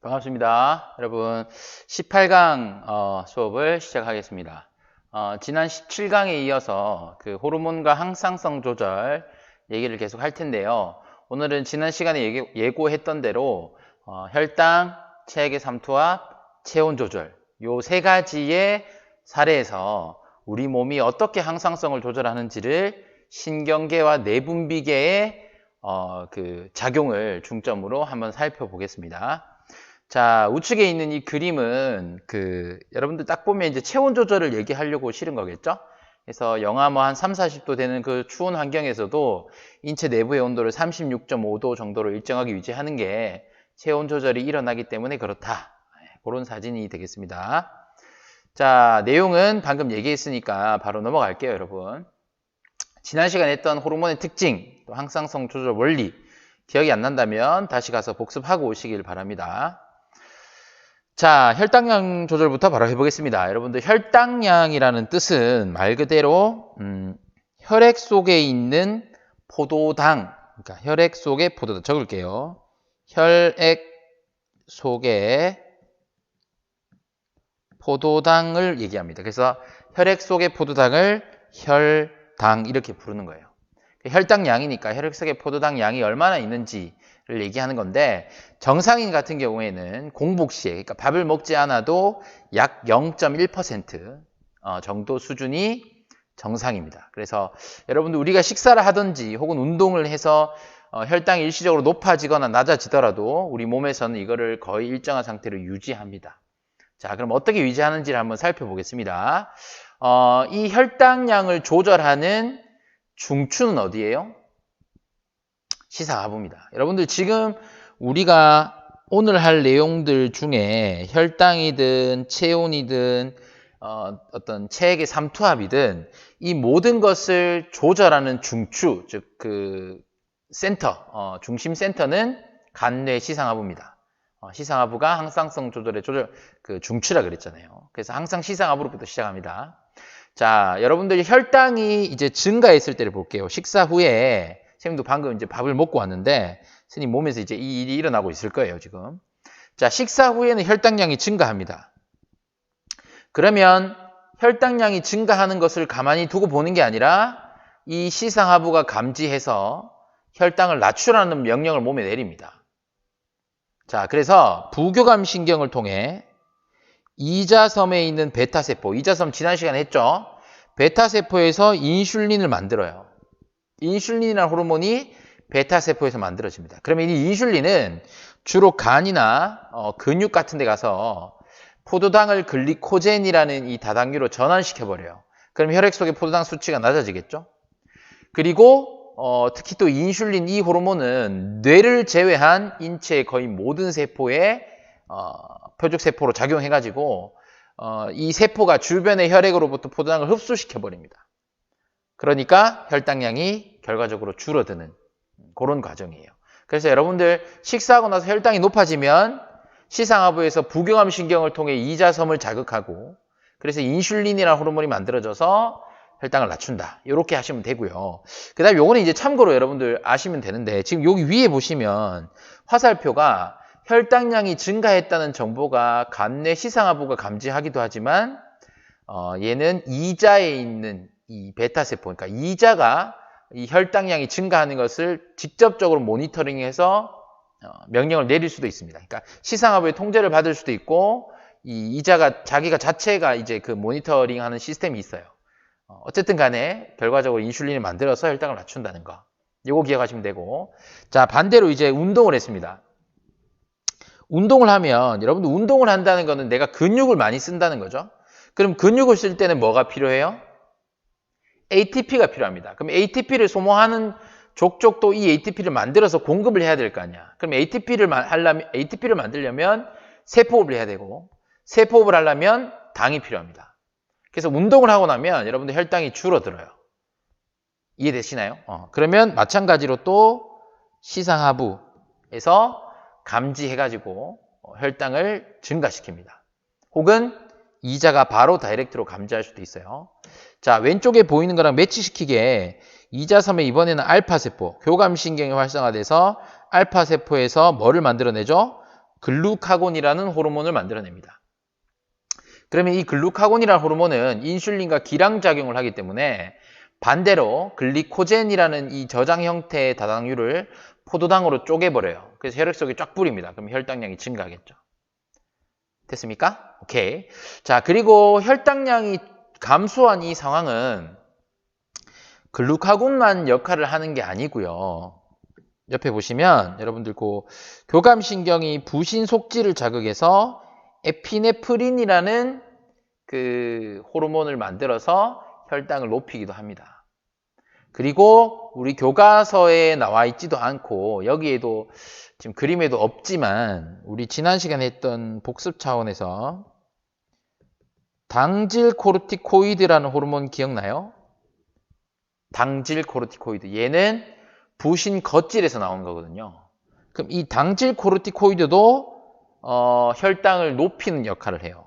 반갑습니다. 여러분, 18강 수업을 시작하겠습니다. 지난 17강에 이어서 그 호르몬과 항상성 조절 얘기를 계속 할 텐데요. 오늘은 지난 시간에 예고했던 대로 혈당, 체액의 삼투압, 체온 조절 요 세 가지의 사례에서 우리 몸이 어떻게 항상성을 조절하는지를 신경계와 내분비계의 그 작용을 중점으로 한번 살펴보겠습니다. 자, 우측에 있는 이 그림은 여러분들 딱 보면 이제 체온 조절을 얘기하려고 실은 거겠죠? 그래서 영하 뭐 한 3, 40도 되는 그 추운 환경에서도 인체 내부의 온도를 36.5도 정도로 일정하게 유지하는 게 체온 조절이 일어나기 때문에 그렇다. 그런 사진이 되겠습니다. 자, 내용은 방금 얘기했으니까 바로 넘어갈게요, 여러분. 지난 시간에 했던 호르몬의 특징, 또 항상성 조절 원리 기억이 안 난다면 다시 가서 복습하고 오시길 바랍니다. 자, 혈당량 조절부터 바로 해보겠습니다. 여러분들 혈당량이라는 뜻은 말 그대로 혈액 속에 있는 포도당, 그러니까 혈액 속에 포도당 적을게요. 혈액 속에 포도당을 얘기합니다. 그래서 혈액 속의 포도당을 혈당 이렇게 부르는 거예요. 혈당량이니까 혈액 속의 포도당 양이 얼마나 있는지를 얘기하는 건데, 정상인 같은 경우에는 공복 시에, 그러니까 밥을 먹지 않아도 약 0.1% 정도 수준이 정상입니다. 그래서 여러분들 우리가 식사를 하든지 혹은 운동을 해서 혈당이 일시적으로 높아지거나 낮아지더라도 우리 몸에서는 이거를 거의 일정한 상태로 유지합니다. 자, 그럼 어떻게 유지하는지를 한번 살펴보겠습니다. 이 혈당량을 조절하는 중추는 어디예요? 시사하부입니다. 여러분들 지금 우리가 오늘 할 내용들 중에 혈당이든 체온이든 어떤 체액의 삼투압이든 이 모든 것을 조절하는 중추, 즉 그 센터, 중심 센터는 간뇌 시상하부입니다. 시상하부가 항상성 조절의 그 중추라 그랬잖아요. 그래서 항상 시상하부로부터 시작합니다. 자, 여러분들이 혈당이 이제 증가했을 때를 볼게요. 식사 후에, 선생님도 방금 이제 밥을 먹고 왔는데, 선생님 몸에서 이제 이 일이 일어나고 있을 거예요, 지금. 자, 식사 후에는 혈당량이 증가합니다. 그러면 혈당량이 증가하는 것을 가만히 두고 보는 게 아니라, 이 시상하부가 감지해서 혈당을 낮추라는 명령을 몸에 내립니다. 자, 그래서 부교감 신경을 통해 이자섬에 있는 베타세포, 이자섬 지난 시간에 했죠? 베타세포에서 인슐린을 만들어요. 인슐린이라는 호르몬이 베타세포에서 만들어집니다. 그러면 이 인슐린은 주로 간이나 근육 같은 데 가서 포도당을 글리코젠이라는 이 다당류로 전환시켜버려요. 그럼 혈액 속의 포도당 수치가 낮아지겠죠? 그리고 특히 또 인슐린 이 호르몬은 뇌를 제외한 인체의 거의 모든 세포에 표적세포로 작용해가지고 이 세포가 주변의 혈액으로부터 포도당을 흡수시켜버립니다. 그러니까 혈당량이 결과적으로 줄어드는 그런 과정이에요. 그래서 여러분들 식사하고 나서 혈당이 높아지면 시상하부에서 부교감 신경을 통해 이자섬을 자극하고 그래서 인슐린이라는 호르몬이 만들어져서 혈당을 낮춘다. 이렇게 하시면 되고요. 그 다음에 요거는 이제 참고로 여러분들 아시면 되는데 지금 여기 위에 보시면 화살표가 혈당량이 증가했다는 정보가 간뇌 시상하부가 감지하기도 하지만 얘는 이자에 있는 이 베타세포, 그러니까 이자가 이 혈당량이 증가하는 것을 직접적으로 모니터링해서 명령을 내릴 수도 있습니다. 그러니까 시상하부의 통제를 받을 수도 있고 이 이자가 자기가 자체가 이제 그 모니터링하는 시스템이 있어요. 어쨌든 간에 결과적으로 인슐린을 만들어서 혈당을 낮춘다는 거. 이거 기억하시면 되고. 자, 반대로 이제 운동을 했습니다. 운동을 하면 여러분들 운동을 한다는 거는 내가 근육을 많이 쓴다는 거죠. 그럼 근육을 쓸 때는 뭐가 필요해요? ATP가 필요합니다. 그럼 ATP를 소모하는 족족도 이 ATP를 만들어서 공급을 해야 될 거 아니야. 그럼 ATP를 만들려면 세포흡을 해야 되고 세포흡을 하려면 당이 필요합니다. 그래서 운동을 하고 나면 여러분들 혈당이 줄어들어요. 이해되시나요? 그러면 마찬가지로 또 시상하부에서 감지해가지고 혈당을 증가시킵니다. 혹은 이자가 바로 다이렉트로 감지할 수도 있어요. 자, 왼쪽에 보이는 거랑 매치시키게 이자섬에 이번에는 알파세포, 교감신경이 활성화돼서 알파세포에서 뭐를 만들어내죠? 글루카곤이라는 호르몬을 만들어냅니다. 그러면 이 글루카곤이라는 호르몬은 인슐린과 기량작용을 하기 때문에 반대로 글리코젠이라는 이 저장 형태의 다당류를 포도당으로 쪼개버려요. 그래서 혈액 속에 쫙 뿌립니다. 그럼 혈당량이 증가하겠죠. 됐습니까? 오케이. 자, 그리고 혈당량이 감소한 이 상황은 글루카곤만 역할을 하는 게 아니고요. 옆에 보시면 여러분들 그 교감신경이 부신 속지를 자극해서 에피네프린이라는 그 호르몬을 만들어서 혈당을 높이기도 합니다. 그리고 우리 교과서에 나와 있지도 않고 여기에도 지금 그림에도 없지만 우리 지난 시간에 했던 복습 차원에서 당질 코르티코이드라는 호르몬 기억나요? 당질 코르티코이드. 얘는 부신 겉질에서 나온 거거든요. 그럼 이 당질 코르티코이드도 혈당을 높이는 역할을 해요.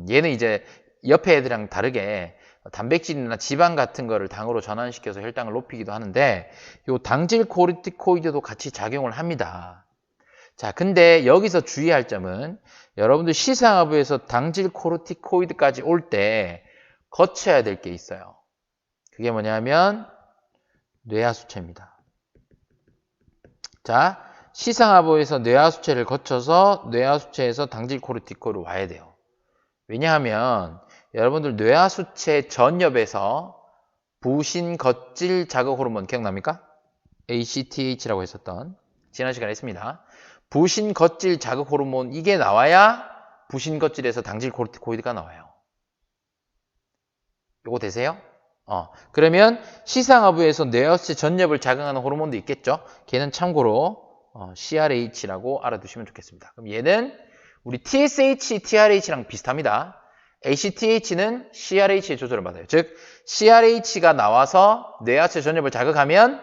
얘는 이제 옆에 애들이랑 다르게 단백질이나 지방 같은 거를 당으로 전환시켜서 혈당을 높이기도 하는데 요 당질 코르티코이드도 같이 작용을 합니다. 자, 근데 여기서 주의할 점은 여러분들 시상하부에서 당질 코르티코이드까지 올 때 거쳐야 될 게 있어요. 그게 뭐냐면 뇌하수체입니다. 자, 시상하부에서 뇌하수체를 거쳐서 뇌하수체에서 당질 코르티코로 와야 돼요. 왜냐하면 여러분들 뇌하수체 전엽에서 부신 겉질 자극 호르몬 기억납니까? ACTH라고 했었던 지난 시간에 했습니다. 부신 겉질 자극 호르몬 이게 나와야 부신 겉질에서 당질 코르티코이드가 나와요. 요거 되세요? 그러면 시상하부에서 뇌하수체 전엽을 자극하는 호르몬도 있겠죠? 걔는 참고로 CRH라고 알아두시면 좋겠습니다. 그럼 얘는 우리 TSH, TRH랑 비슷합니다. ACTH는 CRH의 조절을 받아요. 즉 CRH가 나와서 뇌하수체 전엽을 자극하면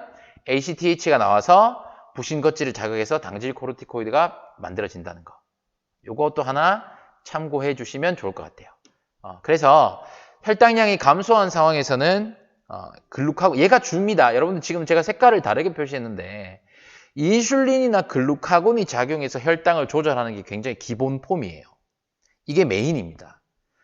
ACTH가 나와서 부신 겉질을 자극해서 당질 코르티코이드가 만들어진다는 거. 요것도 하나 참고해 주시면 좋을 것 같아요. 그래서 혈당량이 감소한 상황에서는 글루카곤 얘가 줍니다. 여러분들 지금 제가 색깔을 다르게 표시했는데 인슐린이나 글루카곤이 작용해서 혈당을 조절하는 게 굉장히 기본 폼이에요. 이게 메인입니다.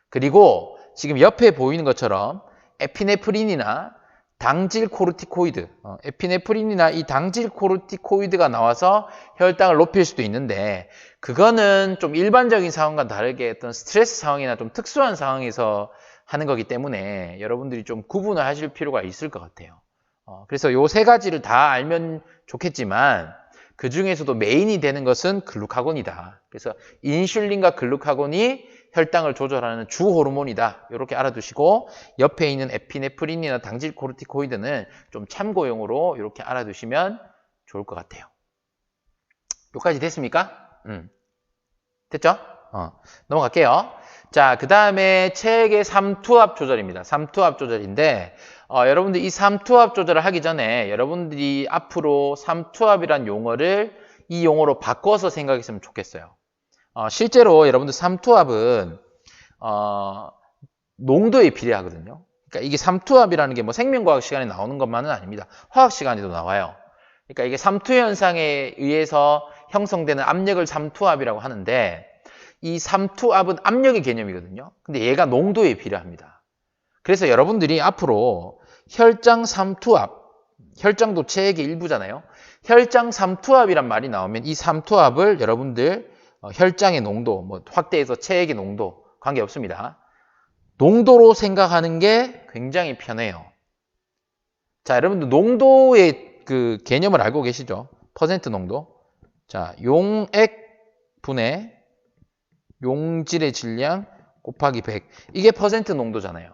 그리고 지금 옆에 보이는 것처럼 에피네프린이나 당질 코르티코이드, 에피네프린이나 이 당질 코르티코이드가 나와서 혈당을 높일 수도 있는데 그거는 좀 일반적인 상황과 다르게 어떤 스트레스 상황이나 좀 특수한 상황에서 하는 거기 때문에 여러분들이 좀 구분을 하실 필요가 있을 것 같아요. 그래서 요 세 가지를 다 알면 좋겠지만 그 중에서도 메인이 되는 것은 글루카곤이다. 그래서 인슐린과 글루카곤이 혈당을 조절하는 주 호르몬이다. 이렇게 알아두시고 옆에 있는 에피네프린이나 당질 코르티코이드는 좀 참고용으로 이렇게 알아두시면 좋을 것 같아요. 여기까지 됐습니까? 됐죠? 넘어갈게요. 자, 그 다음에 체액의 삼투압 조절입니다. 삼투압 조절인데 여러분들 이 삼투압 조절을 하기 전에 여러분들이 앞으로 삼투압이란 용어를 이 용어로 바꿔서 생각했으면 좋겠어요. 실제로 여러분들 삼투압은 농도에 비례하거든요. 그러니까 이게 삼투압이라는 게 뭐 생명과학 시간에 나오는 것만은 아닙니다. 화학 시간에도 나와요. 그러니까 이게 삼투 현상에 의해서 형성되는 압력을 삼투압이라고 하는데 이 삼투압은 압력의 개념이거든요. 근데 얘가 농도에 비례합니다. 그래서 여러분들이 앞으로 혈장 삼투압, 혈장도 체액의 일부잖아요. 혈장 삼투압이란 말이 나오면 이 삼투압을 여러분들 혈장의 농도, 뭐 확대해서 체액의 농도 관계없습니다. 농도로 생각하는 게 굉장히 편해요. 자, 여러분들 농도의 그 개념을 알고 계시죠? 퍼센트 농도. 자, 용액 분의 용질의 질량 곱하기 100. 이게 퍼센트 농도잖아요.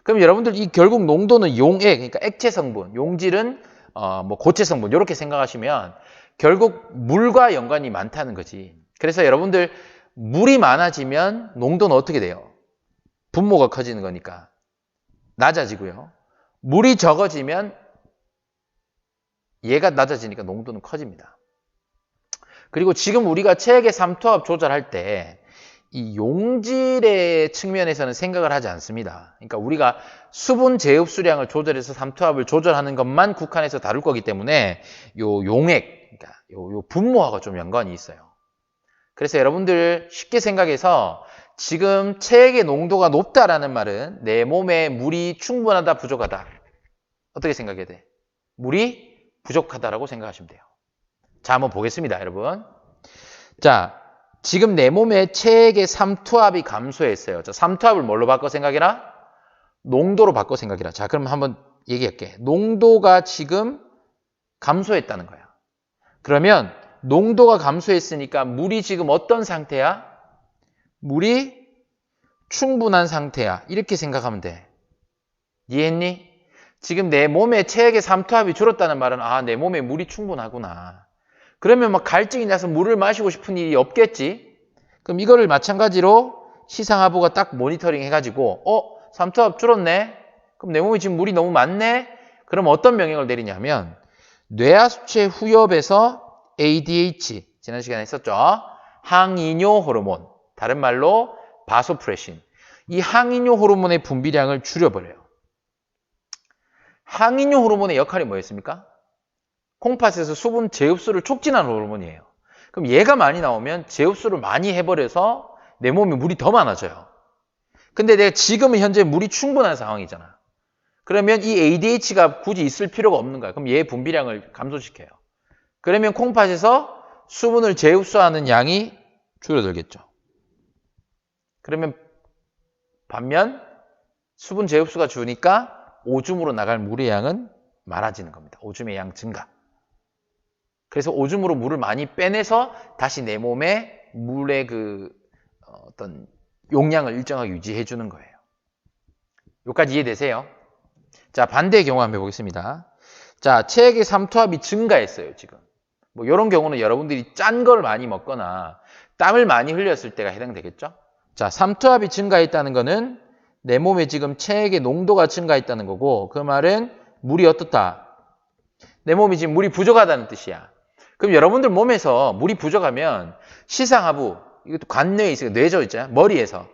그럼 여러분들 이 결국 농도는 용액, 그러니까 액체 성분, 용질은 뭐 고체 성분 이렇게 생각하시면 결국 물과 연관이 많다는 거지. 그래서 여러분들 물이 많아지면 농도는 어떻게 돼요? 분모가 커지는 거니까 낮아지고요. 물이 적어지면 얘가 낮아지니까 농도는 커집니다. 그리고 지금 우리가 체액의 삼투압 조절할 때 이 용질의 측면에서는 생각을 하지 않습니다. 그러니까 우리가 수분 제흡수량을 조절해서 삼투압을 조절하는 것만 국한해서 다룰 거기 때문에 요 용액, 그러니까 요 분모하고 좀 연관이 있어요. 그래서 여러분들 쉽게 생각해서 지금 체액의 농도가 높다라는 말은 내 몸에 물이 충분하다, 부족하다. 어떻게 생각해야 돼? 물이 부족하다라고 생각하시면 돼요. 자, 한번 보겠습니다, 여러분. 자, 지금 내 몸에 체액의 삼투압이 감소했어요. 자, 삼투압을 뭘로 바꿔 생각해라? 농도로 바꿔 생각해라. 자, 그럼 한번 얘기할게. 농도가 지금 감소했다는 거야. 그러면 농도가 감소했으니까 물이 지금 어떤 상태야? 물이 충분한 상태야. 이렇게 생각하면 돼. 이해했니? 지금 내 몸에 체액의 삼투압이 줄었다는 말은 내 몸에 물이 충분하구나. 그러면 막 갈증이 나서 물을 마시고 싶은 일이 없겠지? 그럼 이거를 마찬가지로 시상하부가 딱 모니터링 해가지고 삼투압 줄었네? 그럼 내 몸에 지금 물이 너무 많네? 그럼 어떤 명령을 내리냐면 뇌하수체 후엽에서 ADH, 지난 시간에 했었죠. 항이뇨 호르몬, 다른 말로 바소프레신. 이 항이뇨 호르몬의 분비량을 줄여버려요. 항이뇨 호르몬의 역할이 뭐였습니까? 콩팥에서 수분 재흡수를 촉진하는 호르몬이에요. 그럼 얘가 많이 나오면 재흡수를 많이 해버려서 내 몸에 물이 더 많아져요. 근데 내가 지금은 현재 물이 충분한 상황이잖아. 그러면 이 ADH가 굳이 있을 필요가 없는 거야. 그럼 얘 분비량을 감소시켜요. 그러면 콩팥에서 수분을 재흡수하는 양이 줄어들겠죠. 그러면 반면 수분 재흡수가 주니까 오줌으로 나갈 물의 양은 많아지는 겁니다. 오줌의 양 증가. 그래서 오줌으로 물을 많이 빼내서 다시 내 몸에 물의 어떤 용량을 일정하게 유지해 주는 거예요. 여기까지 이해되세요? 자, 반대의 경우 한번 해보겠습니다. 자, 체액의 삼투압이 증가했어요, 지금. 뭐 이런 경우는 여러분들이 짠 걸 많이 먹거나 땀을 많이 흘렸을 때가 해당되겠죠? 자, 삼투압이 증가했다는 거는 내 몸에 지금 체액의 농도가 증가했다는 거고, 그 말은 물이 어떻다? 내 몸이 지금 물이 부족하다는 뜻이야. 그럼 여러분들 몸에서 물이 부족하면 시상하부, 이것도 간뇌에 있어요. 뇌저 있잖아요. 머리에서.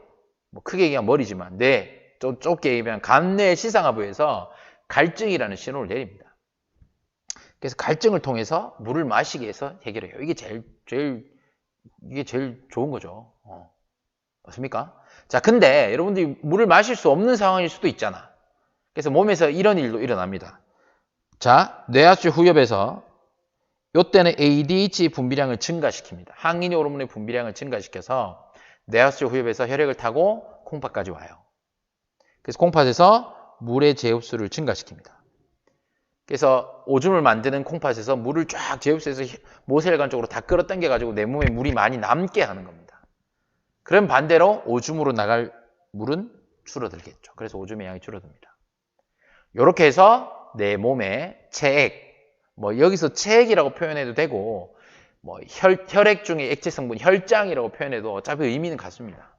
뭐 크게 얘기하면 머리지만 뇌, 좁게 얘기하면 간뇌의 시상하부에서 갈증이라는 신호를 내립니다. 그래서 갈증을 통해서 물을 마시게 해서 해결해요. 이게 제일 좋은 거죠. 맞습니까? 자, 근데 여러분들이 물을 마실 수 없는 상황일 수도 있잖아. 그래서 몸에서 이런 일도 일어납니다. 자, 뇌하수체 후엽에서 이때는 ADH 분비량을 증가시킵니다. 항이뇨 호르몬의 분비량을 증가시켜서 뇌하수체 후엽에서 혈액을 타고 콩팥까지 와요. 그래서 콩팥에서 물의 재흡수를 증가시킵니다. 그래서 오줌을 만드는 콩팥에서 물을 쫙 재흡수해서 모세혈관 쪽으로 다 끌어당겨가지고 내 몸에 물이 많이 남게 하는 겁니다. 그럼 반대로 오줌으로 나갈 물은 줄어들겠죠. 그래서 오줌의 양이 줄어듭니다. 이렇게 해서 내 몸에 체액, 뭐 여기서 체액이라고 표현해도 되고 뭐 혈액 중에 액체 성분 혈장이라고 표현해도 어차피 의미는 같습니다.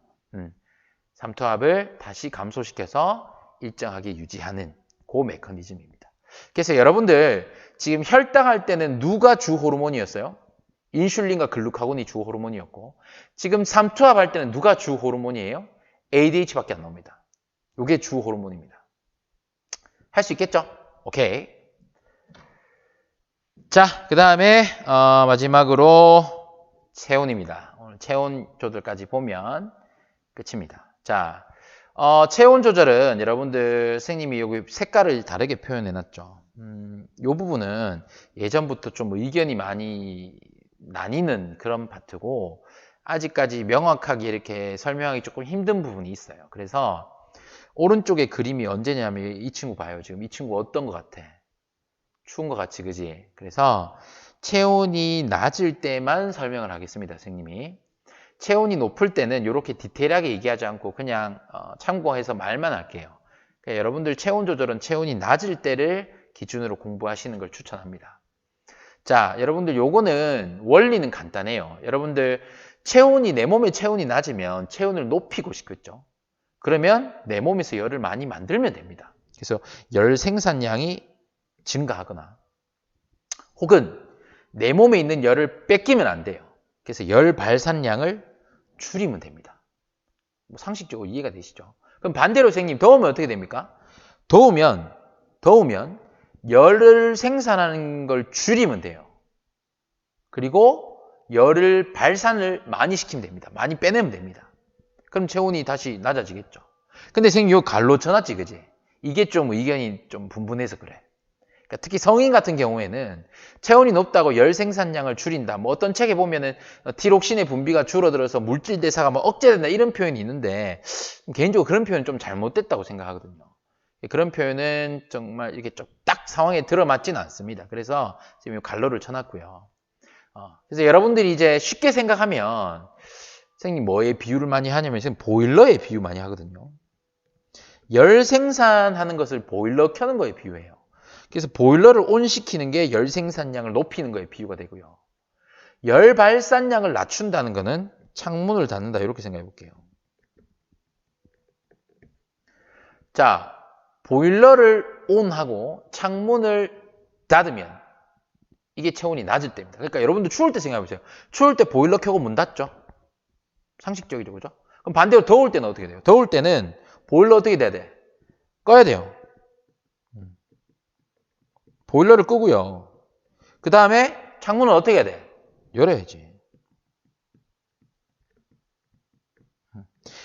삼투압을 다시 감소시켜서 일정하게 유지하는 그 메커니즘입니다. 그래서 여러분들 지금 혈당할 때는 누가 주 호르몬이었어요? 인슐린과 글루카곤이 주 호르몬이었고, 지금 삼투압할 때는 누가 주 호르몬이에요? ADH밖에 안 나옵니다. 이게 주 호르몬입니다. 할 수 있겠죠? 오케이. 자, 그 다음에 마지막으로 체온입니다. 오늘 체온 조절까지 보면 끝입니다. 자, 체온 조절은 여러분들 선생님이 여기 색깔을 다르게 표현해 놨죠. 이 부분은 예전부터 좀 의견이 많이 나뉘는 그런 파트고 아직까지 명확하게 이렇게 설명하기 조금 힘든 부분이 있어요. 그래서 오른쪽에 그림이 언제냐면 이 친구 봐요. 지금 이 친구 어떤 것 같아? 추운 것 같지, 그지? 그래서 체온이 낮을 때만 설명을 하겠습니다, 선생님이. 체온이 높을 때는 이렇게 디테일하게 얘기하지 않고 그냥 참고해서 말만 할게요. 그러니까 여러분들 체온 조절은 체온이 낮을 때를 기준으로 공부하시는 걸 추천합니다. 자, 여러분들 요거는 원리는 간단해요. 여러분들 내 몸의 체온이 낮으면 체온을 높이고 싶겠죠. 그러면 내 몸에서 열을 많이 만들면 됩니다. 그래서 열 생산량이 증가하거나 혹은 내 몸에 있는 열을 뺏기면 안 돼요. 그래서 열 발산량을 줄이면 됩니다. 뭐 상식적으로 이해가 되시죠? 그럼 반대로 선생님 더우면 어떻게 됩니까? 더우면 열을 생산하는 걸 줄이면 돼요. 그리고 열을 발산을 많이 시키면 됩니다. 많이 빼내면 됩니다. 그럼 체온이 다시 낮아지겠죠. 근데 선생님 이거 갈로 쳐놨지, 그지? 이게 좀 의견이 좀 분분해서 그래. 그러니까 특히 성인 같은 경우에는 체온이 높다고 열 생산량을 줄인다. 뭐 어떤 책에 보면은 티록신의 분비가 줄어들어서 물질 대사가 뭐 억제된다 이런 표현이 있는데 개인적으로 그런 표현은 좀 잘못됐다고 생각하거든요. 그런 표현은 정말 이렇게 좀 딱 상황에 들어맞지는 않습니다. 그래서 지금 갈로를 쳐놨고요. 그래서 여러분들이 이제 쉽게 생각하면 선생님 뭐에 비유를 많이 하냐면 선생님 보일러에 비유 많이 하거든요. 열 생산하는 것을 보일러 켜는 거에 비유해요. 그래서 보일러를 온시키는 게 열 생산량을 높이는 거에 비유가 되고요. 열 발산량을 낮춘다는 거는 창문을 닫는다 이렇게 생각해 볼게요. 자, 보일러를 온하고 창문을 닫으면 이게 체온이 낮을 때입니다. 그러니까 여러분들 추울 때 생각해 보세요. 추울 때 보일러 켜고 문 닫죠? 상식적이죠, 그죠? 그럼 반대로 더울 때는 어떻게 돼요? 더울 때는 보일러 어떻게 돼야 돼? 꺼야 돼요. 보일러를 끄고요. 그 다음에 창문은 어떻게 해야 돼? 열어야지.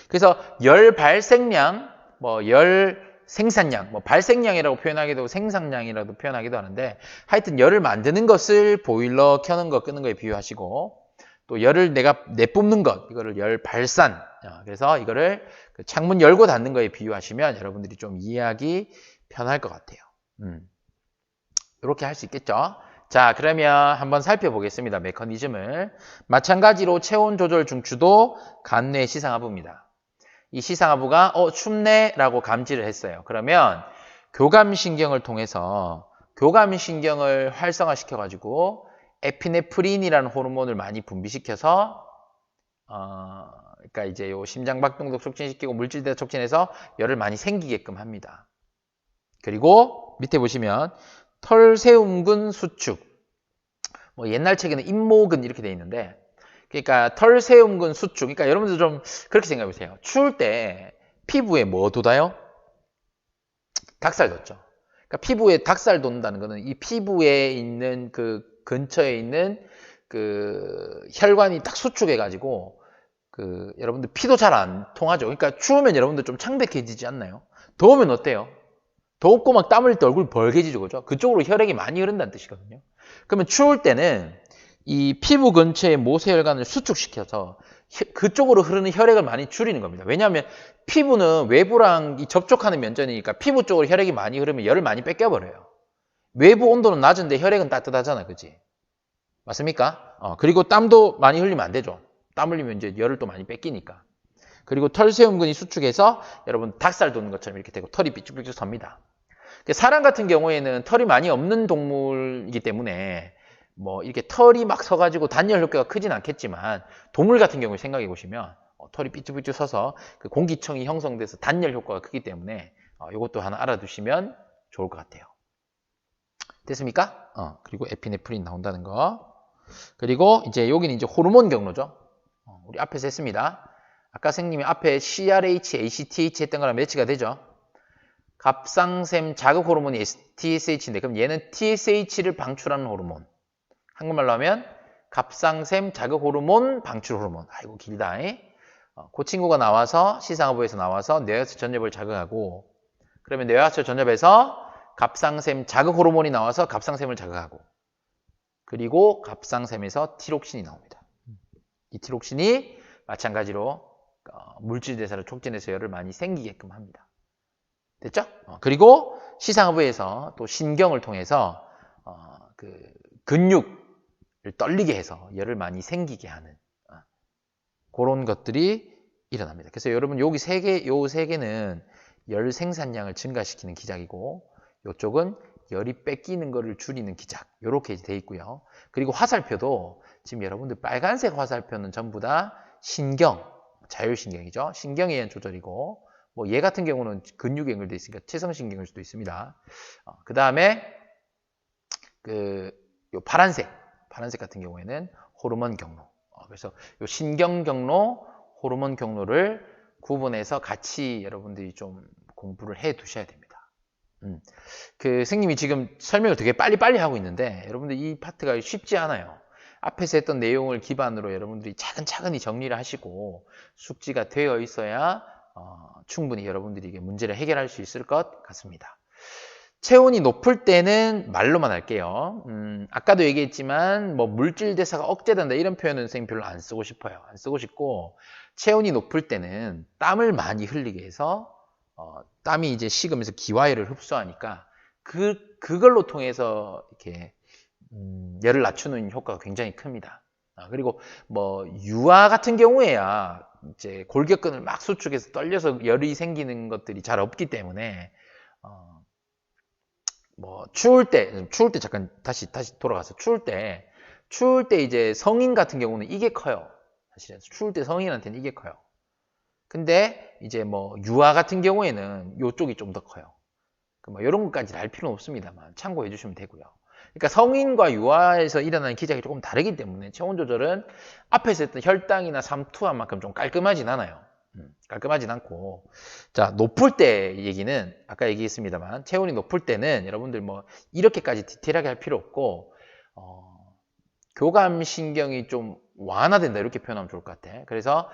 그래서 열 발생량, 뭐 열 생산량, 뭐 발생량이라고 표현하기도 하고 생산량이라고 표현하기도 하는데 하여튼 열을 만드는 것을 보일러 켜는 거 끄는 거에 비유하시고 또 열을 내가 내뿜는 것 이거를 열 발산 그래서 이거를 창문 열고 닫는 거에 비유하시면 여러분들이 좀 이해하기 편할 것 같아요. 이렇게 할 수 있겠죠. 자, 그러면 한번 살펴보겠습니다. 메커니즘을. 마찬가지로 체온 조절 중추도 간뇌 시상하부입니다. 이 시상하부가 춥네 라고 감지를 했어요. 그러면 교감신경을 통해서 교감신경을 활성화시켜 가지고 에피네프린이라는 호르몬을 많이 분비시켜서 그러니까 이제 요 심장박동도 촉진시키고 물질대사 촉진해서 열을 많이 생기게끔 합니다. 그리고 밑에 보시면 털세움근 수축 뭐 옛날 책에는 잇모근 이렇게 돼 있는데 그러니까 털세움근 수축 그러니까 여러분들 좀 그렇게 생각해 보세요. 추울 때 피부에 뭐 돋아요? 닭살 돋죠. 그러니까 피부에 닭살 돋는다는 거는 이 피부에 있는 그 근처에 있는 그 혈관이 딱 수축해 가지고 그 여러분들 피도 잘 안 통하죠. 그러니까 추우면 여러분들 좀 창백해지지 않나요? 더우면 어때요? 덥고 막 땀 흘릴 때 얼굴 벌개지죠, 그죠? 그쪽으로 혈액이 많이 흐른다는 뜻이거든요. 그러면 추울 때는 이 피부 근처의 모세혈관을 수축시켜서 그쪽으로 흐르는 혈액을 많이 줄이는 겁니다. 왜냐하면 피부는 외부랑 접촉하는 면전이니까 피부 쪽으로 혈액이 많이 흐르면 열을 많이 뺏겨버려요. 외부 온도는 낮은데 혈액은 따뜻하잖아, 그지? 맞습니까? 그리고 땀도 많이 흘리면 안 되죠. 땀 흘리면 이제 열을 또 많이 뺏기니까. 그리고 털세움근이 수축해서 여러분 닭살 돋는 것처럼 이렇게 되고 털이 삐쭉삐쭉 섭니다. 사람 같은 경우에는 털이 많이 없는 동물이기 때문에 뭐 이렇게 털이 막 서가지고 단열 효과가 크진 않겠지만 동물 같은 경우에 생각해 보시면 털이 삐쭉삐쭉 서서 그 공기청이 형성돼서 단열 효과가 크기 때문에 이것도 하나 알아두시면 좋을 것 같아요. 됐습니까? 그리고 에피네프린 나온다는 거. 그리고 이제 여기는 이제 호르몬 경로죠. 우리 앞에서 했습니다. 아까 선생님이 앞에 CRH, ACTH 했던 거랑 매치가 되죠. 갑상샘 자극 호르몬이 TSH인데 그럼 얘는 TSH를 방출하는 호르몬. 한국말로 하면 갑상샘 자극 호르몬 방출 호르몬. 아이고 길다. 그 친구가 나와서 시상하부에서 나와서 뇌하수 전엽을 자극하고 그러면 뇌하수 전엽에서 갑상샘 자극 호르몬이 나와서 갑상샘을 자극하고 그리고 갑상샘에서 티록신이 나옵니다. 이 티록신이 마찬가지로 물질 대사를 촉진해서 열을 많이 생기게끔 합니다. 됐죠? 그리고 시상하부에서 또 신경을 통해서 그 근육을 떨리게 해서 열을 많이 생기게 하는 그런 것들이 일어납니다. 그래서 여러분 여기 요 세 개는 열 생산량을 증가시키는 기작이고 이쪽은 열이 뺏기는 것을 줄이는 기작 이렇게 돼 있고요. 그리고 화살표도 지금 여러분들 빨간색 화살표는 전부 다 신경, 자율신경이죠. 신경에 의한 조절이고 뭐 얘 같은 경우는 근육에 연결되어 있으니까 체성신경일 수도 있습니다. 그 다음에 요 파란색 같은 경우에는 호르몬 경로. 그래서 요 신경 경로, 호르몬 경로를 구분해서 같이 여러분들이 좀 공부를 해 두셔야 됩니다. 그 선생님이 지금 설명을 되게 빨리빨리 하고 있는데 여러분들 이 파트가 쉽지 않아요. 앞에서 했던 내용을 기반으로 여러분들이 차근차근히 정리를 하시고 숙지가 되어 있어야 충분히 여러분들이 이게 문제를 해결할 수 있을 것 같습니다. 체온이 높을 때는 말로만 할게요. 아까도 얘기했지만 뭐 물질 대사가 억제된다 이런 표현은 선생님 별로 안 쓰고 싶어요. 안 쓰고 싶고 체온이 높을 때는 땀을 많이 흘리게 해서 땀이 이제 식으면서 기화열을 흡수하니까 그걸로 통해서 이렇게 열을 낮추는 효과가 굉장히 큽니다. 그리고 뭐 유아 같은 경우에야 이제 골격근을 막 수축해서 떨려서 열이 생기는 것들이 잘 없기 때문에 뭐 추울 때 잠깐 다시 돌아가서 추울 때 이제 성인 같은 경우는 이게 커요. 사실은 추울 때 성인한테는 이게 커요. 근데 이제 뭐 유아 같은 경우에는 이쪽이 좀 더 커요. 뭐 이런 것까지 알 필요는 없습니다만 참고해 주시면 되고요. 그러니까 성인과 유아에서 일어나는 기작이 조금 다르기 때문에 체온 조절은 앞에서 했던 혈당이나 삼투압만큼 좀 깔끔하진 않아요. 깔끔하진 않고, 자, 높을 때 얘기는 아까 얘기했습니다만 체온이 높을 때는 여러분들 뭐 이렇게까지 디테일하게 할 필요 없고 교감신경이 좀 완화된다 이렇게 표현하면 좋을 것 같아. 그래서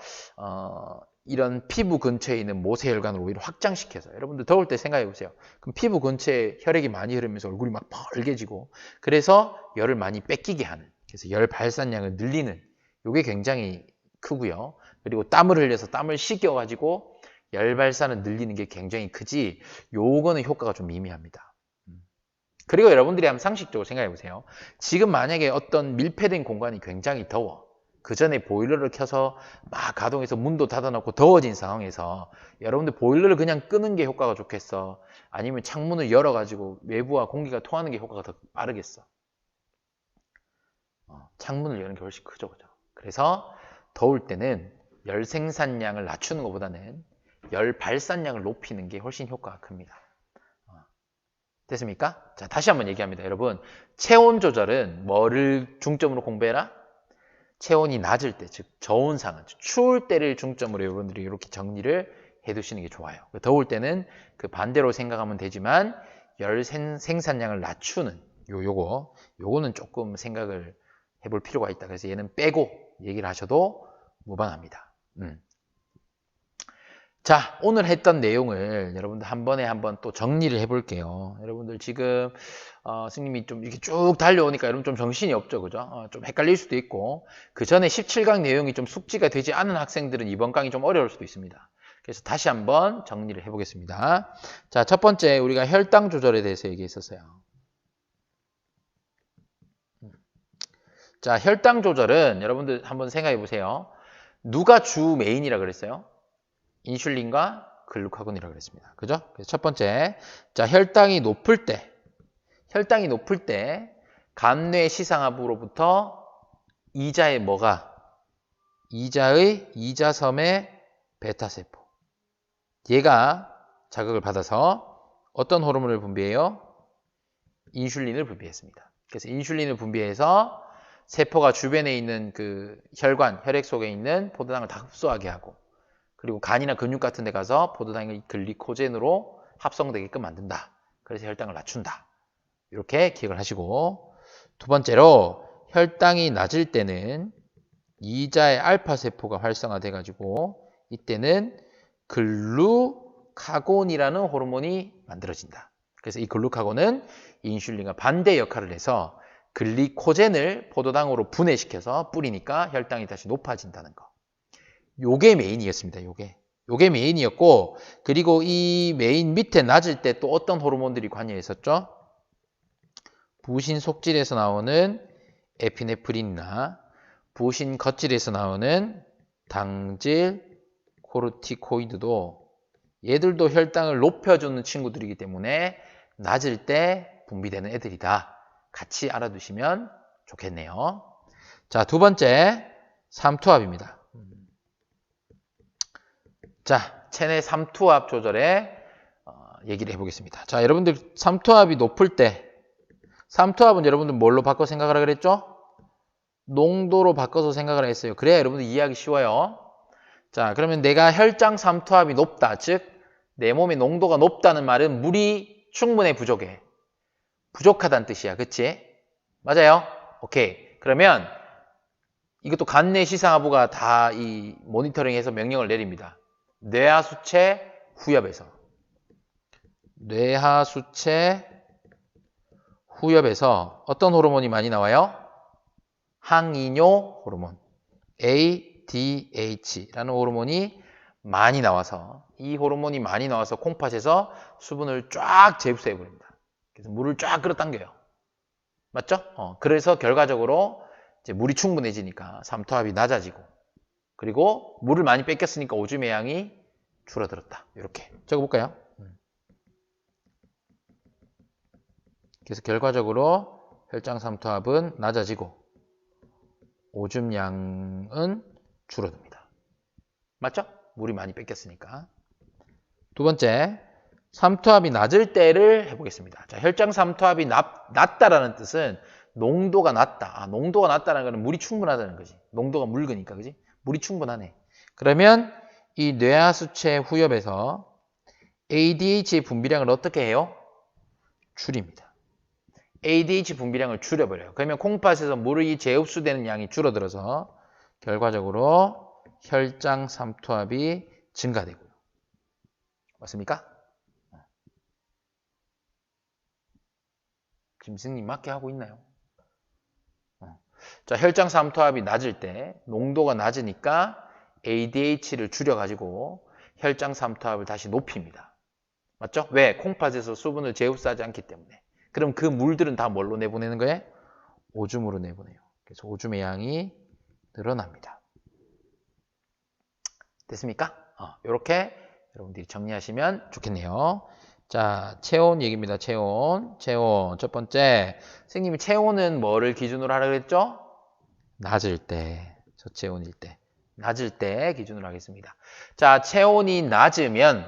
이런 피부 근처에 있는 모세혈관을 오히려 확장시켜서 여러분들 더울 때 생각해 보세요. 그럼 피부 근처에 혈액이 많이 흐르면서 얼굴이 막 벌개지고 그래서 열을 많이 뺏기게 하는, 그래서 열 발산량을 늘리는 이게 굉장히 크고요. 그리고 땀을 흘려서 땀을 식여가지고 열 발산을 늘리는 게 굉장히 크지 요거는 효과가 좀 미미합니다. 그리고 여러분들이 한번 상식적으로 생각해 보세요. 지금 만약에 어떤 밀폐된 공간이 굉장히 더워. 그 전에 보일러를 켜서 막 가동해서 문도 닫아놓고 더워진 상황에서 여러분들 보일러를 그냥 끄는 게 효과가 좋겠어? 아니면 창문을 열어가지고 외부와 공기가 통하는 게 효과가 더 빠르겠어? 창문을 여는 게 훨씬 크죠, 그죠? 그래서 더울 때는 열 생산량을 낮추는 것보다는 열 발산량을 높이는 게 훨씬 효과가 큽니다. 됐습니까? 자, 다시 한번 얘기합니다. 여러분, 체온 조절은 뭐를 중점으로 공부해라? 체온이 낮을 때, 즉 저온 상황, 추울 때를 중점으로 여러분들이 이렇게 정리를 해두시는 게 좋아요. 더울 때는 그 반대로 생각하면 되지만 열 생산량을 낮추는 요거는 조금 생각을 해볼 필요가 있다. 그래서 얘는 빼고 얘기를 하셔도 무방합니다. 자, 오늘 했던 내용을 여러분들 한 번에 한번 또 정리를 해볼게요. 여러분들 지금 스님이 좀 이렇게 쭉 달려오니까 여러분 좀 정신이 없죠, 그죠? 좀 헷갈릴 수도 있고 그 전에 17강 내용이 좀 숙지가 되지 않은 학생들은 이번 강이 좀 어려울 수도 있습니다. 그래서 다시 한번 정리를 해보겠습니다. 자, 첫 번째 우리가 혈당 조절에 대해서 얘기했었어요. 자, 혈당 조절은 여러분들 한번 생각해 보세요. 누가 주 메인이라 그랬어요? 인슐린과 글루카곤이라고 그랬습니다. 그죠? 그래서 첫 번째, 자, 혈당이 높을 때 간뇌 시상하부로부터 이자의 이자섬의 베타세포, 얘가 자극을 받아서 어떤 호르몬을 분비해요? 인슐린을 분비했습니다. 그래서 인슐린을 분비해서 세포가 주변에 있는 그 혈액 속에 있는 포도당을 다 흡수하게 하고, 그리고 간이나 근육 같은 데 가서 포도당이 글리코젠으로 합성되게끔 만든다. 그래서 혈당을 낮춘다. 이렇게 기억을 하시고, 두 번째로 혈당이 낮을 때는 이자의 알파세포가 활성화돼 가지고 이때는 글루카곤이라는 호르몬이 만들어진다. 그래서 이 글루카곤은 인슐린과 반대 역할을 해서 글리코젠을 포도당으로 분해시켜서 뿌리니까 혈당이 다시 높아진다는 거. 요게 메인이었습니다. 요게 메인이었고, 그리고 이 메인 밑에 낮을 때 또 어떤 호르몬들이 관여해 있었죠? 부신 속질에서 나오는 에피네프린이나 부신 겉질에서 나오는 당질, 코르티코이드도 얘들도 혈당을 높여주는 친구들이기 때문에 낮을 때 분비되는 애들이다. 같이 알아두시면 좋겠네요. 자, 두 번째 삼투압입니다. 자, 체내 삼투압 조절에 얘기를 해보겠습니다. 자, 여러분들 삼투압이 높을 때, 삼투압은 여러분들 뭘로 바꿔 생각하라 그랬죠? 농도로 바꿔서 생각을 했어요. 그래야 여러분들 이해하기 쉬워요. 자, 그러면 내가 혈장 삼투압이 높다, 즉 내 몸의 농도가 높다는 말은 물이 충분해, 부족해? 부족하다는 뜻이야, 그치? 맞아요? 오케이. 그러면 이것도 간내시상하부가 다 이 모니터링해서 명령을 내립니다. 뇌하수체 후엽에서. 뇌하수체 후엽에서 어떤 호르몬이 많이 나와요? 항이뇨 호르몬 ADH라는 호르몬이 많이 나와서 이 호르몬이 많이 나와서 콩팥에서 수분을 쫙 재흡수해 버립니다. 그래서 물을 쫙 끌어당겨요. 맞죠? 그래서 결과적으로 이제 물이 충분해지니까 삼투압이 낮아지고 그리고 물을 많이 뺏겼으니까 오줌의 양이 줄어들었다. 이렇게 적어볼까요? 그래서 결과적으로 혈장 삼투압은 낮아지고 오줌 양은 줄어듭니다. 맞죠? 물이 많이 뺏겼으니까. 두 번째, 삼투압이 낮을 때를 해보겠습니다. 자, 혈장 삼투압이 낮다라는 뜻은 농도가 낮다. 농도가 낮다는 것은 물이 충분하다는 거지. 농도가 묽으니까, 그지? 물이 충분하네. 그러면 이 뇌하수체 후엽에서 ADH의 분비량을 어떻게 해요? 줄입니다. ADH 분비량을 줄여버려요. 그러면 콩팥에서 물이 재흡수되는 양이 줄어들어서 결과적으로 혈장 삼투압이 증가되고요. 맞습니까? 김승님 맞게 하고 있나요? 자, 혈장 삼투압이 낮을 때 농도가 낮으니까 ADH를 줄여가지고 혈장 삼투압을 다시 높입니다. 맞죠? 왜? 콩팥에서 수분을 재흡수하지 않기 때문에. 그럼 그 물들은 다 뭘로 내보내는 거예요? 오줌으로 내보내요. 그래서 오줌의 양이 늘어납니다. 됐습니까? 이렇게 여러분들이 정리하시면 좋겠네요. 자, 체온 얘기입니다. 체온. 첫 번째, 선생님이 체온은 뭐를 기준으로 하라 그랬죠? 낮을 때, 저체온일 때. 낮을 때 기준으로 하겠습니다. 자, 체온이 낮으면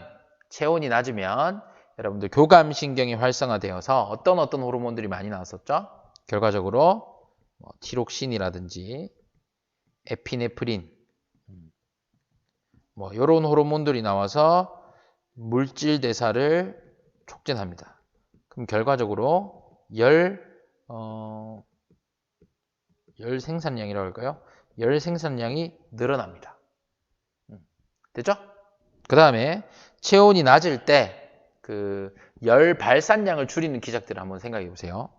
여러분들 교감신경이 활성화되어서 어떤 호르몬들이 많이 나왔었죠? 결과적으로 티록신이라든지 에피네프린 이런 호르몬들이 나와서 물질 대사를 촉진합니다. 그럼 결과적으로 열 생산량이라고 할까요? 열 생산량이 늘어납니다. 됐죠? 그 다음에 체온이 낮을 때 그 열 발산량을 줄이는 기작들을 한번 생각해 보세요.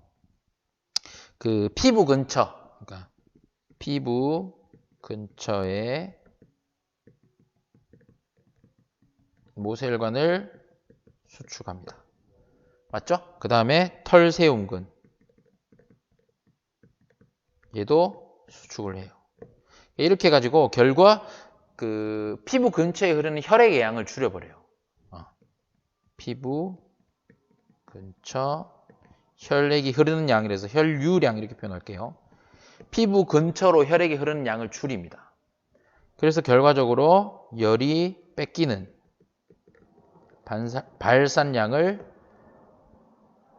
그 피부 그러니까 피부 근처에 모세혈관을 수축합니다. 맞죠? 그 다음에 털세움근 얘도 수축을 해요. 이렇게 해가지고 결과 그 피부 근처에 흐르는 혈액의 양을 줄여버려요. 피부 근처 혈액이 흐르는 양이라서 혈류량 이렇게 표현할게요. 피부 근처로 혈액이 흐르는 양을 줄입니다. 그래서 결과적으로 열이 뺏기는 발산량을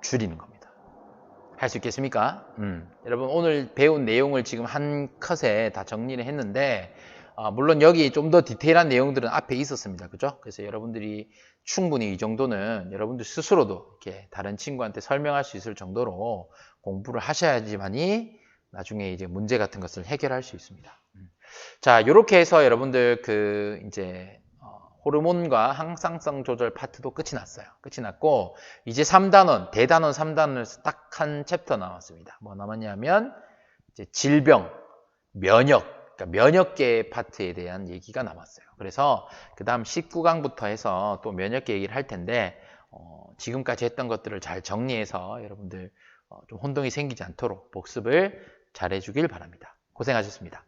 줄이는 겁니다. 할 수 있겠습니까? 여러분 오늘 배운 내용을 지금 한 컷에 다 정리를 했는데 물론 여기 좀 더 디테일한 내용들은 앞에 있었습니다. 그죠? 그래서 여러분들이 충분히 이 정도는 여러분들 스스로도 이렇게 다른 친구한테 설명할 수 있을 정도로 공부를 하셔야지만이 나중에 이제 문제 같은 것을 해결할 수 있습니다. 자, 이렇게 해서 여러분들 그 이제 호르몬과 항상성 조절 파트도 끝이 났어요. 끝이 났고 이제 3단원, 대단원 3단원에서 딱 한 챕터 남았습니다. 뭐 남았냐면 이제 질병, 면역, 그러니까 면역계 파트에 대한 얘기가 남았어요. 그래서 그 다음 19강부터 해서 또 면역계 얘기를 할 텐데 지금까지 했던 것들을 잘 정리해서 여러분들 좀 혼동이 생기지 않도록 복습을 잘 해주길 바랍니다. 고생하셨습니다.